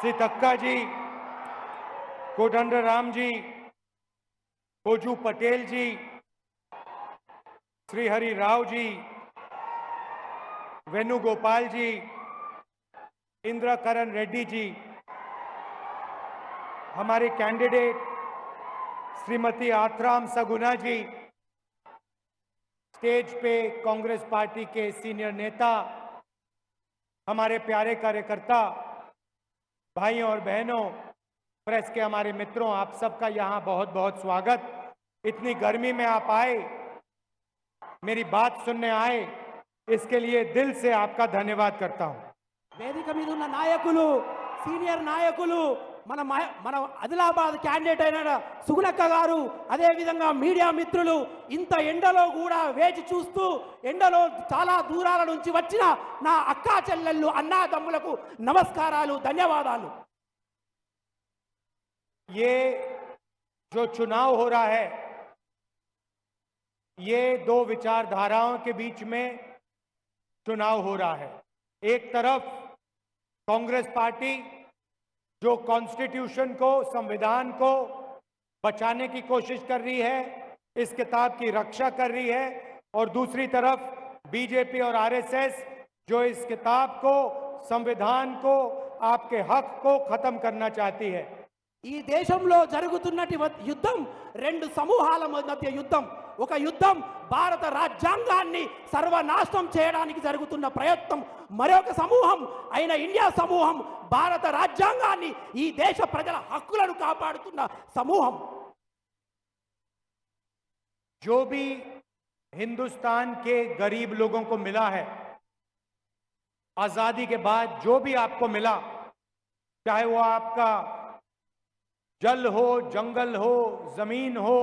श्री तक्का जी, कोदंड राम जी, कोजू पटेल जी, श्री हरि राव जी, वेणुगोपाल जी, इंद्रकरण रेड्डी जी, हमारे कैंडिडेट श्रीमती आत्राम सगुना जी, स्टेज पे कांग्रेस पार्टी के सीनियर नेता, हमारे प्यारे कार्यकर्ता, भाइयों और बहनों, प्रेस के हमारे मित्रों, आप सबका यहाँ बहुत बहुत स्वागत। इतनी गर्मी में आप आए, मेरी बात सुनने आए, इसके लिए दिल से आपका धन्यवाद करता हूँ। వేదిక మీద ఉన్న నాయకులు, సీనియర్ నాయకులు, మన ఆదిలాబాద్ క్యాండిడేట్ అయిన సుగుణక్క గారు, అదే విధంగా మీడియా మిత్రులు, ఇంత ఎండలో కూడా వేచి చూస్తూ ఎండలో చాలా దూరాల నుంచి వచ్చిన నా అక్కా చెల్లెళ్ళు, అన్నాదమ్ములకు నమస్కారాలు, ధన్యవాదాలు। ये जो चुनाव हो रहा है, ये दो विचारधाराओं के बीच में चुनाव हो रहा है। एक तरफ कांग्रेस पार्टी जो कॉन्स्टिट्यूशन को, संविधान को बचाने की कोशिश कर रही है, इस किताब की रक्षा कर रही है, और दूसरी तरफ बीजेपी और आरएसएस जो इस किताब को, संविधान को, आपके हक को खत्म करना चाहती है। ఈ దేశంలో జరుగుతున్నటి యుద్ధం రెండు సమూహాల మధ్య యుద్ధం। ఒక యుద్ధం భారత రాజ్యాంగాన్ని సర్వనాశనం చేయడానికి జరుగుతున్న ప్రయత్నం, మరొక సమూహం అయిన ఇండియా సమూహం భారత రాజ్యాంగాన్ని, ఈ దేశ ప్రజల హక్కులను కాపాడుతున్న సమూహం। जो भी हिंदुस्तान के गरीब लोगों को मिला है, आजादी के बाद जो भी आपको मिला, चाहे वो आपका जल हो, जंगल हो, जमीन हो,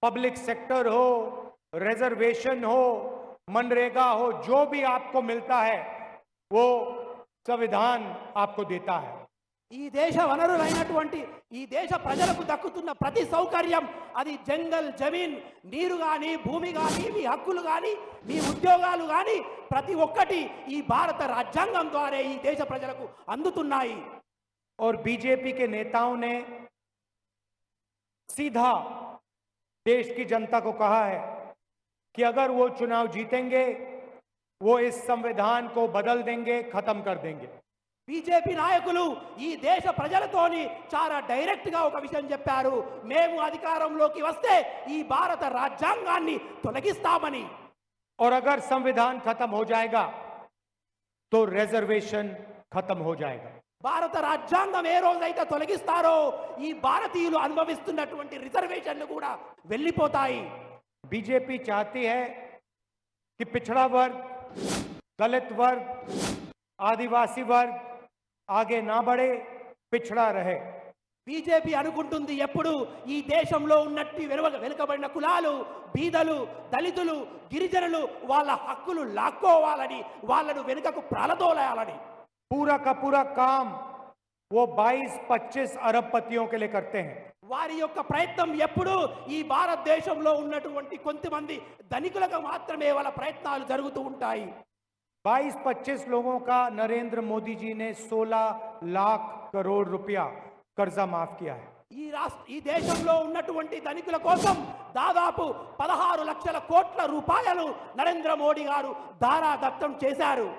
पब्लिक सेक्टर हो, रिजर्वेशन हो, मनरेगा हो, जो भी आपको मिलता है वो संविधान आपको देता है। ఈ దేశ వనరులైనటువంటి ఈ దేశ ప్రజలకు దక్కుతున్న ప్రతి సౌకర్యం, అది జంగల్, జమీన్, నీరు గాని, భూమి గాని, మీ హక్కులు గాని, మీ ఉద్యోగాలు గాని, ప్రతి ఒక్కటి ఈ భారత రాజ్యాంగం ద్వారా ఈ దేశ ప్రజలకు అందుతున్నాయి। और बीजेपी के नेताओं ने सीधा देश की जनता को कहा है कि अगर वो चुनाव जीतेंगे, वो इस संविधान को बदल देंगे, खत्म कर देंगे। బీజేపీ నాయకులు ఈ దేశ ప్రజలతోని చాలా డైరెక్ట్ గా ఒక విషయం చెప్పారు, మేము అధికారంలోకి వస్తే ఈ భారత రాజ్యాంగాన్ని తొలగిస్తామని। और अगर संविधान खत्म हो जाएगा तो रिजर्वेशन खत्म हो जाएगा। భారత రాజ్యాంగం ఏ రోజైతే తొలగిస్తారో ఈ భారతీయులు అనుభవిస్తున్నటువంటి రిజర్వేషన్లు కూడా వెళ్ళిపోతాయి। बीजेपी चाहती है कि पिछड़ा वर्ग, दलित वर्ग, आदिवासी वर्ग आगे ना बढ़े, पिछड़ा रहे। బీజేపీ అనుకుంటుంది ఎప్పుడు ఈ దేశంలో ఉన్నట్టి వెనుకబడిన కులాలు, బీదలు, దళితులు, గిరిజనులు వాళ్ళ హక్కులు లాక్కోవాలని, వాళ్ళను వెనుకకు ప్రాలదోలాలని। पूरा का पूरा काम वो 22-25 अरबपतियों के लिए करते हैं। వారి యొక్క ప్రయత్నం ఎప్పుడు ఈ భారతదేశంలో ఉన్నటువంటి కొంతమంది ధనికులకు మాత్రమే వాళ్ళ ప్రయత్నాలు జరుగుతూ ఉంటాయి। 22-25 लोगों का नरेंद्र मोदी जी ने 16 लाख करोड़ रुपया कर्जा माफ किया है। ఈ దేశంలో ఉన్నటువంటి ధనికుల కోసం దాదాపు 16 లక్షల కోట్ల రూపాయలు నరేంద్ర మోడీ గారు దారాదత్తం చేశారు।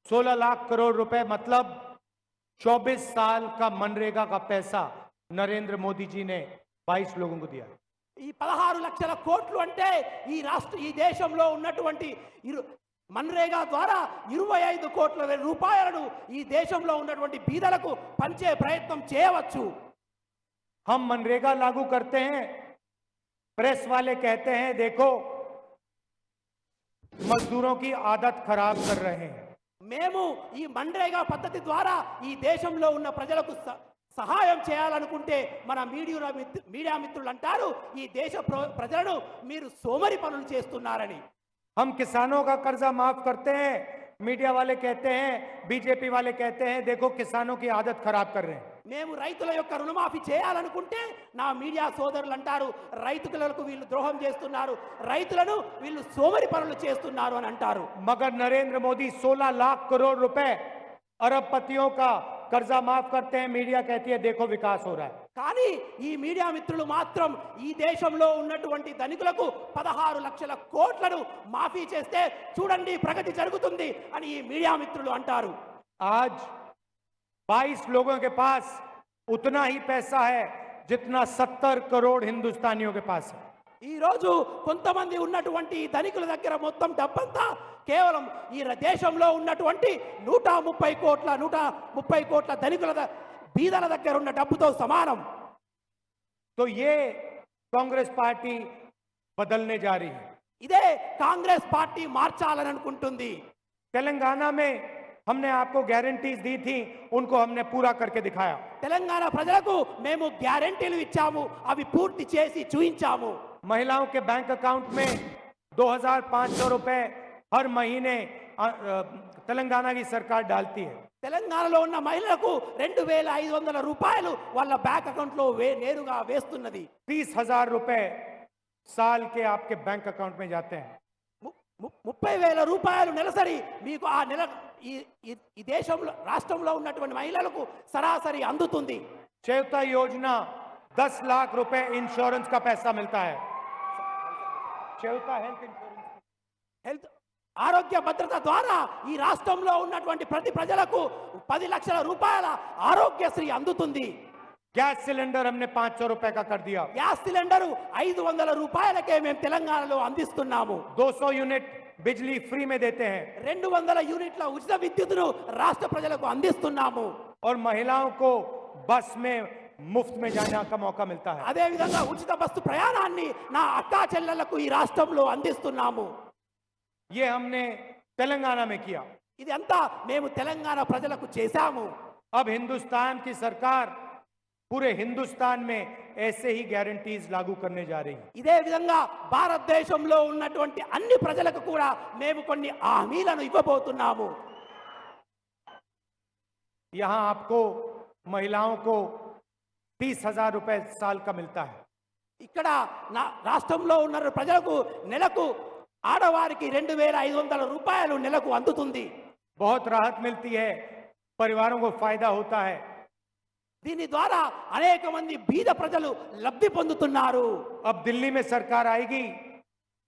16 लाख करोड़ रुपए मतलब 24 साल का मनरेगा का पैसा नरेंद्र मोदी जी ने 22 लोगों को दिया। ఈ 16 లక్షల కోట్లు అంటే ఈ దేశంలో ఉన్నటువంటి మన్రేగా ద్వారా 25 కోట్ల రూపాయలను ఈ దేశంలో ఉన్నటువంటి బీదలకు పంచే ప్రయత్నం చేయవచ్చు। हम मनरेगा लागू करते हैं, प्रेस वाले कहते हैं देखो मजदूरों की आदत खराब कर रहे हैं। మేము ఈ మన్రేగా పద్ధతి ద్వారా ఈ దేశంలో ఉన్న ప్రజలకు సహాయం చేయాలనుకుంటే మన మీడియా మిత్రులు అంటారు, ఈ దేశ ప్రజలను మీరు సోమరి పనులు చేస్తున్నారని। हम किसानों का कर्जा माफ करते हैं, मीडिया वाले कहते हैं, बीजेपी वाले कहते हैं देखो किसानों की आदत खराब कर रहे हैं। మేము రైతుల యొక్క రుణమాఫీ చేయాలనుకుంటే నా మీడియా సోదరులు అంటారు రైతులకు వీళ్ళు ద్రోహం చేస్తున్నారు, రైతులను వీళ్ళు సోమరి పనులు చేస్తున్నారు అని అంటారు। मगर नरेंद्र मोदी 16 लाख करोड़ रुपए अरबपतियों का कर्जा माफ करते हैं, मीडिया कहती है देखो विकास हो रहा है। కానీ ఈ మీడియా మిత్రులు మాత్రం ఈ దేశంలో ఉన్నటువంటి ధనికులకు 16 లక్షల కోట్లను మాఫీ చేస్తే చూడండి ప్రగతి జరుగుతుంది అని ఈ మీడియా మిత్రులు అంటారు. आज 22 लोगों के पास उतना ही पैसा है जितना 70 करोड़ हिंदुस्तानियों के पास है। ఈ రోజు కొంతమంది ఉన్నటువంటి ఈ ధనికుల దగ్గర మొత్తం డబ్బంతా కేవలం ఈ దేశంలో ఉన్నటువంటి 130 కోట్ల ధనికుల బీదల దగ్గర ఉన్న డబ్బుతో సమానం. तो ये कांग्रेस पार्टी बदलने जा रही है। ఇదే కాంగ్రెస్ పార్టీ మార్చాలని అనుకుంటుంది. तेलंगाना में हमने आपको गारंटीज दी थी, उनको हमने पूरा करके दिखाया। తెలంగాణ ప్రజలకు మేము గ్యారెంటీలు ఇచ్చాము, అవి పూర్తి చేసి చూయించాము. महिलाओं के बैंक अकाउंट में 2500 रुपए हर महीने तेलंगाना की सरकार डालती है। తెలంగాణలో ఉన్న మహిళలకు 2500 రూపాయలు వాళ్ళ బ్యాంక్ అకౌంట్ లో నేరుగా వేస్తున్నది. 30,000 रुपए साल के आपके बैंक अकाउंट में जाते हैं। 30,000 రూపాయలు నెలసరి మీకు ఆ నెల ఈ దేశంలో రాష్ట్రంలో ఉన్నటువంటి మహిళలకు సరాసరి అందుతుంది. चयौता योजना 10 लाख रुपए इंश्योरेंस का पैसा मिलता है। चयौता हेल्थ इंश्योरेंस, హెల్త్ ఆరోగ్య భద్రత ద్వారా ఈ రాష్ట్రంలో ఉన్నటువంటి ప్రతి ప్రజలకు 10 లక్షల రూపాయల ఆరోగ్యశ్రీ అందుతుంది. गैस सिलेंडर हमने 500 रुपए का कर दिया। గ్యాస్ సిలిండర్ 500 రూపాయలకే మేము తెలంగాణలో అందిస్తున్నాము. 200 यूनिट बिजली फ्री में देते हैं 200 యూనిట్ల ఉచిత విద్యుత్తును రాష్ట్ర ప్రజలకు అందిస్తున్నాము. और महिलाओं को बस में मुफ्त में जाने का मौका मिलता है। అదే విధంగా ఉచిత బస్సు ప్రయాణాన్ని నా అక్కా చెల్లెళ్లకు ఈ రాష్ట్రంలో అందిస్తున్నాము. ये हमने तेलंगाना में किया। ఇది అంతా మేము తెలంగాణ ప్రజలకు చేశాము. अब हिंदुस्तान की सरकार पूरे हिंदुस्तान में ऐसे ही गारंटीज लागू करने जा रही है। ఇదే విధంగా భారతదేశంలో ఉన్నటువంటి అన్ని ప్రజలకు కూడా మేము కొన్ని హామీలను ఇవ్వబోతున్నాము. यहाँ आपको महिलाओं को 30,000 रुपए साल का मिलता है। ఇక్కడ నా రాష్ట్రంలో ఉన్న ప్రజలకు నెలకు ఆడవారికి 2500 రూపాయలు నెలకు అందుతుంది. बहुत राहत मिलती है, परिवारों को फायदा होता है। దీని ద్వారా అనేక మంది బీద ప్రజలు లబ్ధి పొందుతున్నారు. अब दिल्ली में सरकार आएगी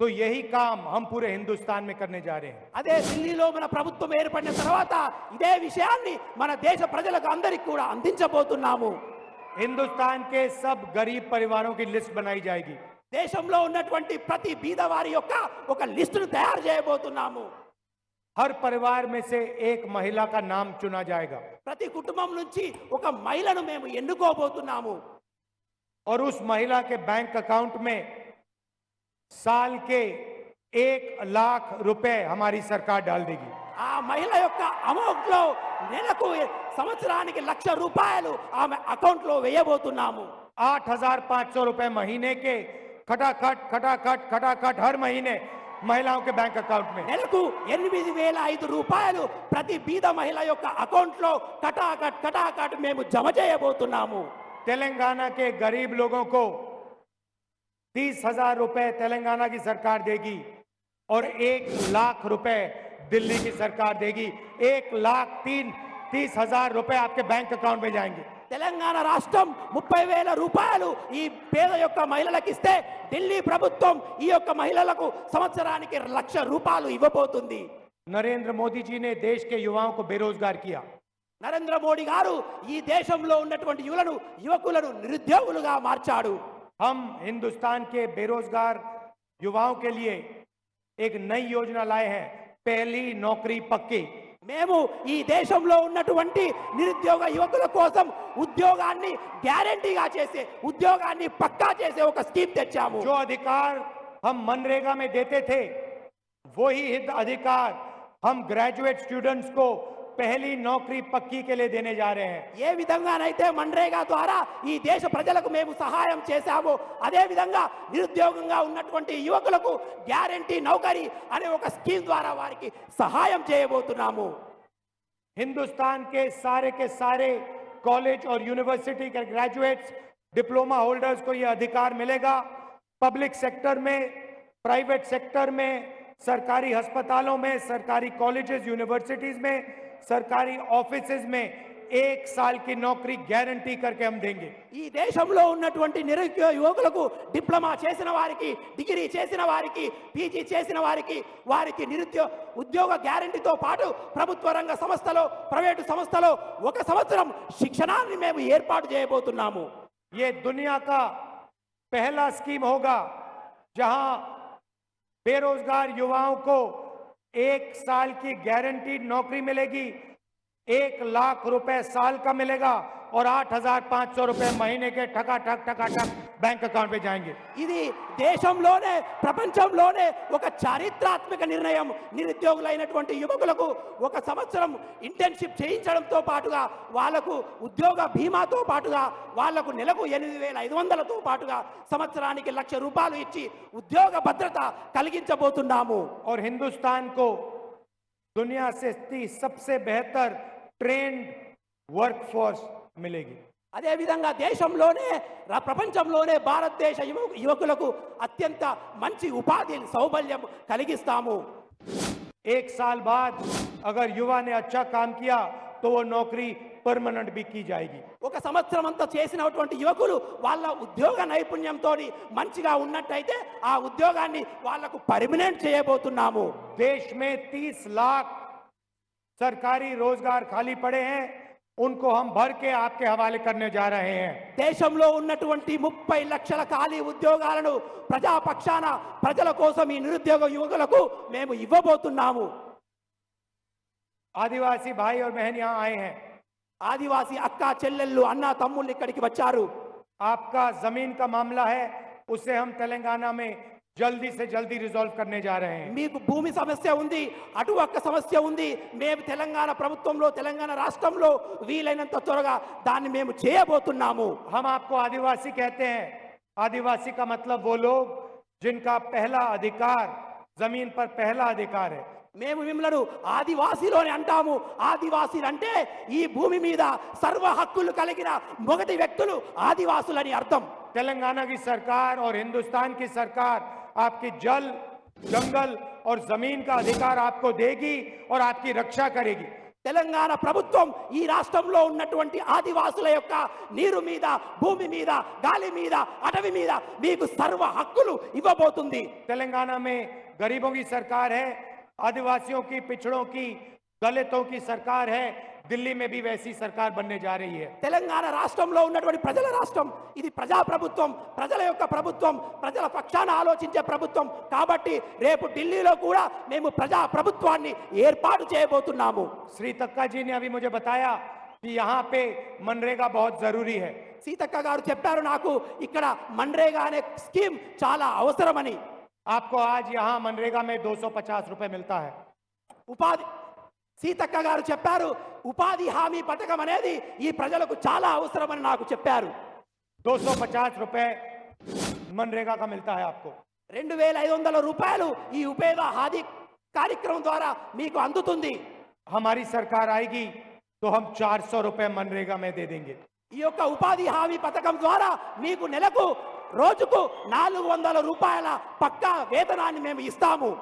तो यही काम हम पूरे हिंदुस्तान में करने जा रहे हैं। అదే ఢిల్లీలో మన ప్రభుత్వం ఏర్పడిన తర్వాత ఇదే విషయాన్ని మన దేశ ప్రజలకు అందరికీ కూడా అందించబోతున్నాము. हिंदुस्तान के सब गरीब परिवारों की लिस्ट बनाई जाएगी। దేశంలో ఉన్నటువంటి ప్రతి బీదవారి యొక్క ఒక లిస్టును తయారు చేయబోతున్నాము. हर परिवार में से एक महिला का नाम चुना जाएगा ప్రతి కుటుంబం నుంచి ఒక మహిళను మేము ఎన్నుకోబోతున్నాము. और उस महिला के बैंक अकाउंट में साल के 1 लाख रुपए हमारी सरकार डाल देगी। ఆ మహిళ యొక్క అమౌంట్ లో నెలకు సంవత్సరానికి 1,00,000 రూపాయలు ఆమె అకౌంట్ లో వేయబోతున్నాము. 8,500 रुपए महीने के खटाखट खटाखट खटाखट हर महीने महिलाओं के बैंक अकाउंट में। నెలకు 8,500 రూపాయలు ప్రతి బీద మహిళ యొక్క అకౌంట్ లో కటాకట్ మేము జమ చేయబోతున్నాము. तेलंगाना के गरीब लोगों को 30,000 रुपए तेलंगाना की सरकार देगी और 1 लाख रुपए दिल्ली की सरकार देगी। 1,30,000 रुपए आपके बैंक अकाउंट में जाएंगे। తెలంగాణ రాష్ట్రం 30,000 రూపాయలు ఈ పేద యొక్క మహిళలకు ఇస్తే ఢిల్లీ ప్రభుత్వం ఈ యొక్క మహిళలకు సంవత్సరానికి 1,00,000 రూపాయలు ఇవ్వబోతుంది. नरेंद्र मोदी जी ने देश के युवाओं को बेरोजगार किया। నరేంద్ర మోడీ గారు ఈ దేశంలో ఉన్నటువంటి యువకులను నిరుద్యోగులుగా మార్చాడు. हम हिंदुस्तान के बेरोजगार युवाओं के लिए एक नई योजना लाए हैं, पहली नौकरी पक्की। మేము ఈ దేశంలో ఉన్నటువంటి నిరుద్యోగ యువకుల కోసం ఉద్యోగాన్ని గ్యారెంటీగా చేసే ఉద్యోగాన్ని పక్కా చేసే ఒక స్కీమ్ తెచ్చాము. जो अधिकार हम मनरेगा में देते थे वही अधिकार हम ग्रेजुएट स्टूडेंट्स को पहली नौकरी पक्की के लिए देने जा रहे हैं। ఏ విధంగానైతే మన్రేగా ద్వారా ఈ దేశ ప్రజలకు మేము సహాయం చేశామో అదే విధంగా నిరుద్యోగంగా ఉన్నటువంటి యువకులకు గ్యారెంటీ నౌకరీ అనే ఒక స్కీమ్ ద్వారా వారికి సహాయం చేయబోతున్నాము. हिंदुस्तान के सारे कॉलेज और यूनिवर्सिटी के ग्रेजुएट्स डिप्लोमा होल्डर्स को यह अधिकार मिलेगा। पब्लिक सेक्टर में, प्राइवेट सेक्टर में, सरकारी अस्पतालों में, सरकारी कॉलेजेस यूनिवर्सिटीज में, सरकारी ऑफिसेज में 1 साल की नौकरी गारंटी करके हम देंगे। ఈ దేశంలో ఉన్నటువంటి నిరుద్యోగ యువకులకు డిప్లొమా చేసిన వారికి, డిగ్రీ చేసిన వారికి, పీజీ చేసిన వారికి వారికి ఉద్యోగ గ్యారెంటీతో పాటు ప్రభుత్వ రంగ సంస్థలో, ప్రైవేటు సంస్థలో 1 సంవత్సరం శిక్షణాన్ని మేము ఏర్పాటు చేయబోతున్నాము। ये दुनिया का पहला स्कीम होगा जहां बेरोजगार युवाओं को 1 साल की गारंटीड नौकरी मिलेगी, 1 लाख रुपए साल का मिलेगा और 8,500 रुपए महीने के ठकाठक बैंक अकाउंट में जाएंगे। ఇది దేశంలోనే ప్రపంచంలోనే ఒక చారిత్రాత్మక నిర్ణయం। నిరుద్యోగులైనటువంటి యువకులకు 1 సంవత్సరం ఇంటర్న్షిప్ చేయించడంతో పాటుగా వాళ్లకు ఉద్యోగ బీమాతో పాటుగా వాళ్లకు నెలకు 8,500తో పాటుగా సంవత్సరానికి 1,00,000 రూపాయలు ఇచ్చి ఉద్యోగ భద్రత కలిగించబోతున్నాము। और हिंदुस्तान को दुनिया से सबसे बेहतर ट्रेंड वर्कफोर्स मिलेगी। అదే విధంగా దేశంలోనే ప్రపంచంలోనే భారతదేశ యువకులకు అత్యంత మంచి ఉపాధి సౌబల్యం కలిగిస్తాము। 1 साल बाद अगर युवा ने अच्छा काम किया तो वो नौकरी परमानेंट भी की जाएगी। 1 సంవత్సరం అంతా చేసినటువంటి యువకులు వాళ్ళ ఉద్యోగ నైపుణ్యంతో మంచిగా ఉన్నట్టయితే ఆ ఉద్యోగాన్ని వాళ్ళకు పర్మనెంట్ చేయబోతున్నాము। देश में 30 लाख सरकारी रोजगार खाली पड़े हैं, उनको हम भर के आपके हवाले करने जा रहे हैं। దేశంలో ఉన్నటువంటి 30 లక్షల ఖాళీ ఉద్యోగాలను ప్రజాపక్షాన ప్రజల కోసం ఈ నిరుద్యోగ యువకులకు మేము ఇవ్వబోతున్నాము। आदिवासी भाई और बहन यहाँ आए हैं, ఆదివాసీ అక్క చెల్లెళ్ళు అన్న తమ్ముళ్ళు ఇక్కడికి వచ్చారు। आपका जमीन का मामला है, उसे हम तेलंगाना में जल्दी से जल्दी रिजॉल्व करने जा रहे हैं। మీకు భూమి సమస్య ఉంది, అటు ఒక్క సమస్య ఉంది, మేము తెలంగాణ ప్రభుత్వంలో తెలంగాణ రాష్ట్రంలో వీలైనంత త్వరగా దాన్ని మేము చేయబోతున్నాము। हम आपको आदिवासी कहते हैं। आदिवासी का मतलब वो लोग जिनका पहला अधिकार जमीन पर पहला अधिकार है। మేము మిమ్మల్ని ఆదివాసీలోనే అంటాము। ఆదివాసీలు అంటే ఈ భూమి మీద సర్వ హక్కులు కలిగిన మొదటి వ్యక్తులు ఆదివాసులని అర్థం। तेलंगाना की सरकार और हिंदुस्तान की सरकार आपकी जल, जंगल और जमीन का अधिकार आपको देगी और आपकी रक्षा करेगी। తెలంగాణ ప్రభుత్వం ఈ రాష్ట్రంలో ఉన్నటువంటి ఆదివాసుల యొక్క నీరు మీద, భూమి మీద, గాలి మీద, అటవీ మీద మీకు సర్వ హక్కులు ఇవ్వబోతుంది। तेलंगाना में गरीबों की सरकार है, आदिवासियों की, पिछड़ों की, दलितों की सरकार है। दिल्ली में भी वैसी सरकार बनने जा रही है। తెలంగాణ రాష్ట్రంలో ఉన్నటువంటి ప్రజల రాష్ట్రం, ఇది ప్రజా ప్రభుత్వం, ప్రజల యొక్క ప్రభుత్వం, ప్రజల పక్షాన ఆలోచించే ప్రభుత్వం కాబట్టి రేపు ఢిల్లీలో కూడా మేము ప్రజా ప్రభుత్వాన్ని ఏర్పాటు చేయబోతున్నాము। श्री तक्का जी ने अभी मुझे बताया कि यहाँ पे मनरेगा बहुत जरूरी है। సీతక్క గారు చెప్పారు నాకు ఇక్కడ మన్రేగా అనే స్కీమ్ చాలా అవసరమని। आपको आज यहाँ मनरेगा में 250 रुपए मिलता है। ఉపాధి సీతక్క గారు చెప్పారు ఉపాధి హామీ పథకం అనేది ఈ ప్రజలకు చాలా అవసరమని నాకు చెప్పారు। 250 रुपए मनरेगा का मिलता है आपको। 2,500 రూపాయలు ఈ ఉపాధి హామీ కార్యక్రమం ద్వారా మీకు అందుతుంది। हमारी सरकार आएगी तो हम 400 रुपए मनरेगा में दे देंगे। ఈ యొక్క ఉపాధి హామీ పథకం ద్వారా మీకు నెలకు రోజుకు 400 రూపాయల పక్కా వేతనాన్ని మేము ఇస్తాము।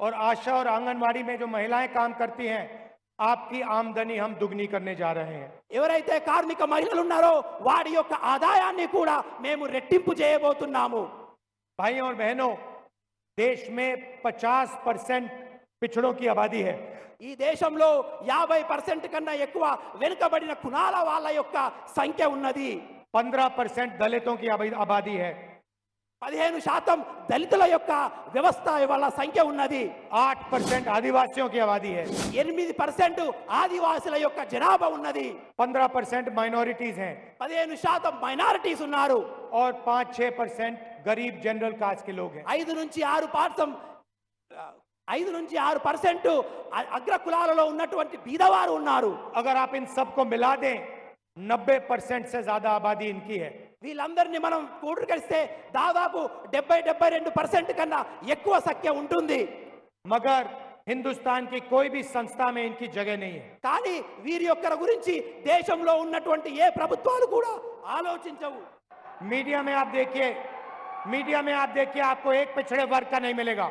और आशा और आंगनवाड़ी में जो महिलाएं काम करती हैं, आपकी आमदनी हम दुगनी करने जा रहे हैं। ఎవరైతే కార్మిక మహిళలు ఉన్నారో వారి యొక్క ఆదాయాన్ని కూడా మేము రెట్టింపు చేయబోతున్నాము। भाइयों और बहनों, देश में 50% पिछड़ों की आबादी है। ఈ దేశంలో 50% కన్నా ఎక్కువ వెనుకబడిన కులాల వాళ్ళ యొక్క సంఖ్య ఉన్నది। 15% दलितों की आबादी है। 15% దళితుల యొక్క వ్యవస్థ వాళ్ళ సంఖ్య ఉన్నది। 8% आदिवासियों की आबादी है। 8% ఆదివాసుల యొక్క జనాభా ఉన్నది। 15% माइनॉरिटीज हैं 15% మైనారిటీస్ ఉన్నారు। और 5-6% गरीब जनरल कास्ट के लोग हैं। 5-6% అగ్ర కులాలలో ఉన్నటువంటి బీదవారు ఉన్నారు। अगर आप इन सबको मिला दें, 90% से ज्यादा आबादी इनकी है। వీళ్ళందరినీ మనం కూడగలిస్తే దాదాపు 70-72% కన్నా ఎక్కువ సంఖ్య ఉంటుంది। मगर हिंदुस्तान की कोई भी संस्था में इनकी जगह नहीं है। కానీ వీరి యొక్క గురించి దేశంలో ఉన్నటువంటి ఏ ప్రభుత్వాలు కూడా ఆలోచించవు। मीडिया में आप देखिए आपको एक पिछड़े वर्ग का नहीं मिलेगा।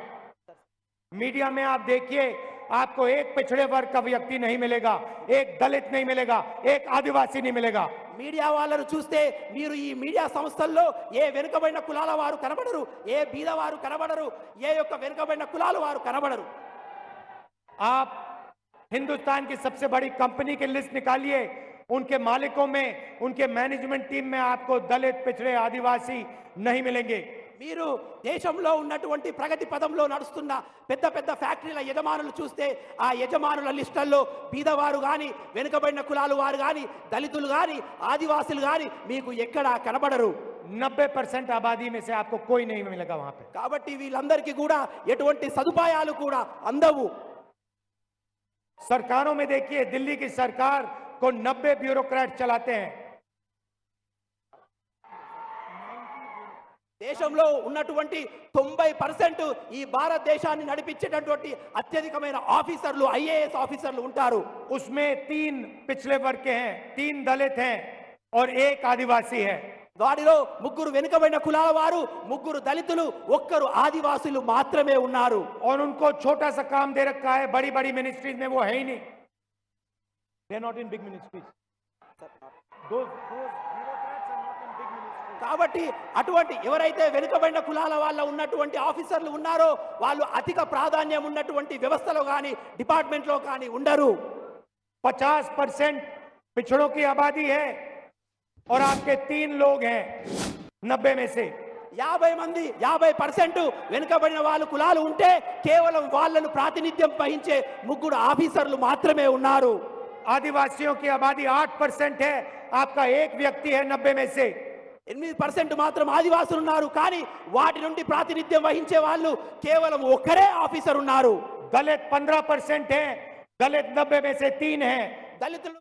मीडिया में आप देखिए आपको एक पिछड़े वर्ग का व्यक्ति नहीं मिलेगा, एक दलित नहीं मिलेगा, एक आदिवासी नहीं मिलेगा। మీడియా వాళ్ళను చూస్తే మీరు ఈ మీడియా సంస్థల్లో ఏ వెనుకబడిన కులాల వారు కనబడరు, ఏ బీద వారు కనబడరు, ఏ యొక్క వెనుకబడిన కులాల వారు కనబడరు. आप हिंदुस्तान की सबसे बड़ी कंपनी की लिस्ट निकालिए, उनके मालिकों में, उनके मैनेजमेंट टीम में आपको दलित, पिछड़े, आदिवासी नहीं मिलेंगे। మీరు దేశంలో ఉన్నటువంటి ప్రగతి పదంలో నడుస్తున్న పెద్ద పెద్ద ఫ్యాక్టరీల యజమానులు చూస్తే ఆ యజమానుల లిస్టుల్లో బీదవారు కానీ, వెనుకబడిన కులాలు వారు కానీ, దళితులు కానీ, ఆదివాసులు కానీ మీకు ఎక్కడా కనబడరు. 90% आबादी में से आपको कोई नहीं मिलेगा वहां पे। కాబట్టి వీళ్ళందరికీ కూడా ఎటువంటి సదుపాయాలు కూడా అందవు. सरकारों में देखिए, दिल्ली की सरकार को 90 ब्यूरोक्रेट चलाते हैं। దేశంలో ఉన్నటువంటి 90% ఈ భారతదేశాన్ని నడిపించేటటువంటి అత్యధికమైన ఆఫీసర్లు, ఐఏఎస్ ఆఫీసర్లు ఉంటారు. उसमें 3 पिछले वर्ग के हैं, 3 दलित हैं और 1 आदिवासी है। వారిలో 3 వెనుకబడిన కులాల వారు, 3 దళితులు, 1 ఆదివాసులు మాత్రమే ఉన్నారు. और उनको छोटा सा काम दे रखा है, बड़ी बड़ी मिनिस्ट्रीज में वो है ही नहीं। They not in big ministries. కాబట్టి అటువంటి ఎవరైతే వెనుకబడిన కులాల వాళ్ళ ఉన్నటువంటి ఆఫీసర్లు ఉన్నారో వాళ్ళు అధిక ప్రాధాన్యం ఉన్నటువంటి వ్యవస్థలో కానీ, డిపార్ట్మెంట్లో కానీ ఉండరు. 50% पिछड़ों की आबादी है और आपके 3 लोग हैं 90 में से। 50% వెనుకబడిన వాళ్ళు కులాలు ఉంటే కేవలం వాళ్ళను ప్రాతినిధ్యం వహించే 3 ఆఫీసర్లు మాత్రమే ఉన్నారు. आदिवासियों की आबादी 8% है, आपका 1 व्यक्ति है 90 में से। 8% మాత్రం ఆదివాసులు ఉన్నారు, కానీ వాటి నుండి ప్రాతినిధ్యం వహించే వాళ్ళు కేవలం ఒక్కరే ఆఫీసర్ ఉన్నారు. दलित 15% है, दलित 90 में से 3 हैं। దళితులు